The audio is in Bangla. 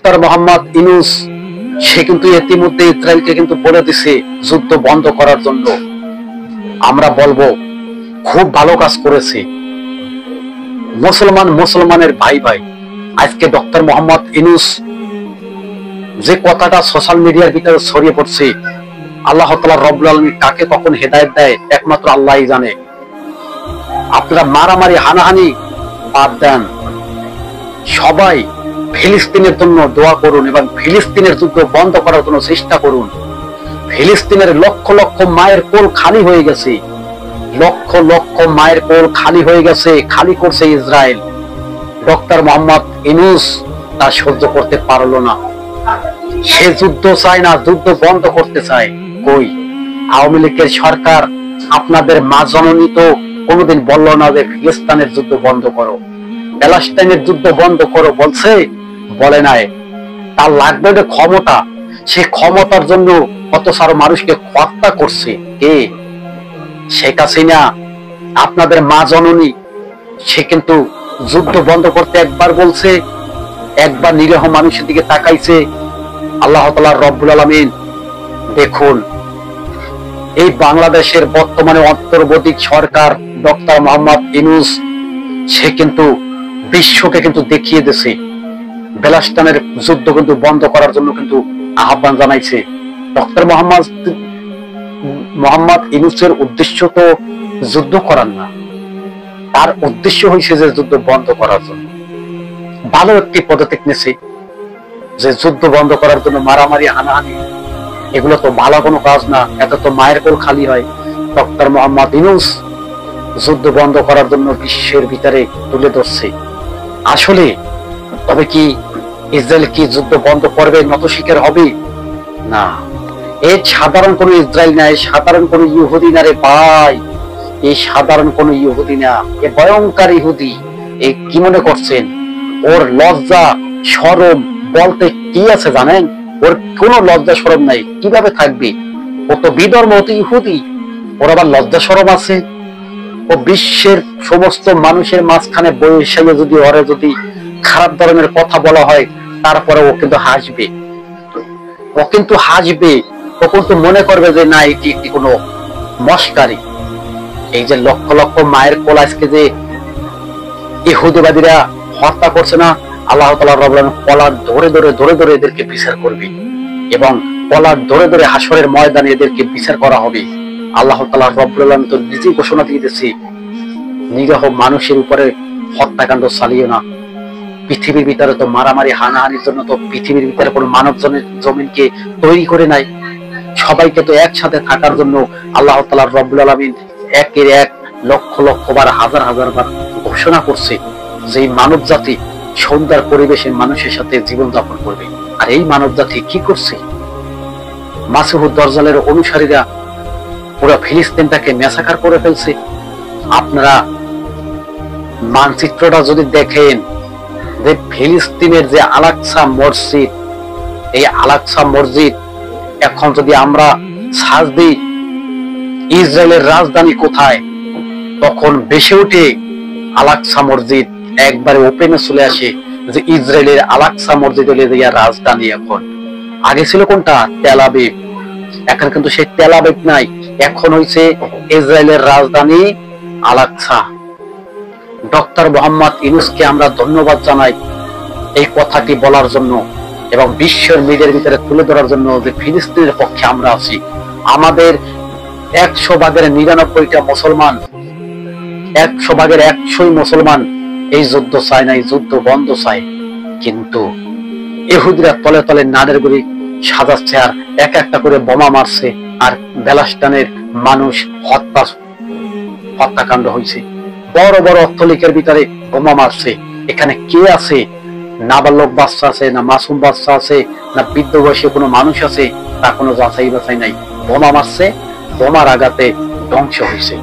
ডক্টর মোহাম্মদ ইউনূস সে কিন্তু ইতিমধ্যে ইসরায়েলকে কিন্তু বলে দিছে যুদ্ধ বন্ধ করার জন্য। আমরা বলবো খুব ভালো কাজ করেছে। মুসলমানের ভাই ভাই, আজকে ডক্টর মোহাম্মদ ইউনূস যে কথাটা সোশ্যাল মিডিয়ার ভিতরে ছড়িয়ে পড়ছে, আল্লাহ তাআলা রব্বুল আলামিন কাকে কখন হেদায়েত দেয় একমাত্র আল্লাহই জানে। আপনারা মারামারি হানাহানি বাদ দেন, সবাই ফিলিস্তিনের জন্য দোয়া করুন এবং ফিলিস্তিনের যুদ্ধ বন্ধ করার জন্য চেষ্টা করুন। ফিলিস্তিনের লক্ষ লক্ষ মায়ের কোল খালি হয়ে গেছে, লক্ষ লক্ষ মায়ের কোল খালি হয়ে গেছে, খালি করছে ইসরায়েল। ডক্টর মোহাম্মদ ইউনূস তা সহ্য করতে পারলো না, সে যুদ্ধ চায় না, যুদ্ধ বন্ধ করতে চায়। কই আওয়ামী লীগের সরকার আপনাদের মা জননী তো কোনোদিন বললো না যে ফিলিস্তিনের যুদ্ধ বন্ধ করো, প্যালেস্টাইনের যুদ্ধ বন্ধ করো, বলছে? বলে নাই। তার লাগবে যে ক্ষমতা, সে ক্ষমতার জন্য কত সারা মানুষকে হত্যা করছে কে? শেখ হাসিনা আপনাদের মা জননী, সে কিন্তু যুদ্ধ বন্ধ করতে একবার বলছে, একবার নিরীহ মানুষের দিকে তাকাইছে। আল্লাহ তাআলা রব্বুল আলামিন দেখুন, এই বাংলাদেশের বর্তমানে অন্তর্বর্তী সরকার ডক্টর মোহাম্মদ ইউনূস সে কিন্তু বিশ্বকে কিন্তু দেখিয়ে দিয়েছে প্যালেস্টাইনের যুদ্ধ কিন্তু বন্ধ করার জন্য কিন্তু আহ্বান জানাইছে। ডক্টর মোহাম্মদ ইউনূসের উদ্দেশ্য তো যুদ্ধ করার না, তার উদ্দেশ্য হয়েছে যে যুদ্ধ বন্ধ করার জন্য। ভালো একটি পদক্ষেপ নিয়েছে যে যুদ্ধ বন্ধ করার জন্য মারামারি হানাহানি এগুলো তো ভালো কোনো কাজ না, এত তো মায়ের কোল খালি হয়। ডক্টর মোহাম্মদ ইউনূস যুদ্ধ বন্ধ করার জন্য বিশ্বের ভিতরে তুলে ধরছে। আসলে তবে কি ইসরায়েল কি যুদ্ধ বন্ধ করবে, নত শিকার হবে? না, এই সাধারণ কোন ইসরায়েল না, সাধারণ কোন ইহুদি না রে ভাই, এই সাধারণ কোন ইহুদি না, এ ভয়ঙ্কর ইহুদি। এ কি মনে করছেন ওর লজ্জা শরম বলতে কি আছে জানেন? ওর কোন লজ্জা শরম নাই, কিভাবে থাকবে? ও তো বিধর্ম, ও তো ইহুদি, ওর আবার লজ্জা শরম আছে? ও বিশ্বের সমস্ত মানুষের মাঝখানে বসে যদি ওরে যদি খারাপ ধরনের কথা বলা হয়, তারপরে ও কিন্তু হাসবে, ও কিন্তু হাসবে, ও কিন্তু মনে করবে যে না এটি একটি কোনো মস্কারি। এই যে লক্ষ লক্ষ মায়ের কোল আজকে যে ইহুদিবাদীরা হত্যা করছে না, আল্লাহ তাআলা রব্বুল আলামিন পলাশ ধরে ধরে ধরে ধরে এদেরকে বিচার করবে এবং পলাশ ধরে ধরে হাসরের ময়দানে এদেরকে বিচার করা হবে। আল্লাহ তাআলা রব্বুল আলামিন তো নিজেই ঘোষণা দিয়ে দিয়েছে, নিরীহ মানুষের উপরে হত্যাকাণ্ড চালিও না। পৃথিবীর ভিতরে তো মারামারি হানাহানির জন্য তো পৃথিবীর ভিতরে কোনো মানব জমিনকে তৈরি করে নাই, সবাইকে তো একসাথে থাকার জন্য আল্লাহ তাআলা রব্বুল আলামিন একের এক লক্ষ লক্ষ বার হাজার হাজার বার ঘোষণা করছে যে মানব জাতি সুন্দর পরিবেশে মানুষের সাথে জীবন যাপন করবে। আর এই মানব জাতি কি করছে? মাসিহুদ দাজ্জালের অনুসারীরা পুরো ফিলিস্তিনটাকে ম্যাসাকার করে ফেলছে। আপনারা মানচিত্রটা যদি দেখেন যে ফিলিস্তিনের যে আল-আকসা মসজিদ, এই আল-আকসা মসজিদ এখন যদি আমরা সার্চ দিই ইসরায়েলের রাজধানী কোথায়, তখন বেশি উঠে আল-আকসা মসজিদ একবারে ওপেনে চলে আসে যে ইসরায়েলের আল-আকসা মসজিদ হলে রাজধানী। এখন আগে ছিল কোনটা? Tel Aviv. এখন কিন্তু সেই তেল আবিব নাই, এখন হয়েছে ইসরায়েলের রাজধানী আল-আকসা। ডক্টর মোহাম্মদ ইউনূসকে আমরা ধন্যবাদ জানাই এই কথাটি বলার জন্য এবং বিশ্বের মিডিয়ার ভিতরে তুলে ধরার জন্য যে ফিলিস্তিনের পক্ষে আমরা আছি। আমাদের 100 ভাগের 99টা মুসলমান, 100 ভাগের 100 মুসলমান এই যুদ্ধ চায় না, এই যুদ্ধ বন্ধ চায়। কিন্তু ইহুদিরা তলে তলে নাদের গুলি সাজাচ্ছে আর এক একটা করে বোমা মারছে, আর প্যালেস্টাইনের মানুষ হত্যাকাণ্ড হয়েছে। বড় বড় অট্টালিকার ভিতরে বোমা মারছে। এখানে কে আছে? নাবালক বাচ্চা আছে, না মাসুম বাচ্চা আছে, না বৃদ্ধ বয়সী কোনো মানুষ আছে, তা কোনো যাচাই বাছাই নাই। বোমা মারছে, বোমার আঘাতে ধ্বংস হয়েছে।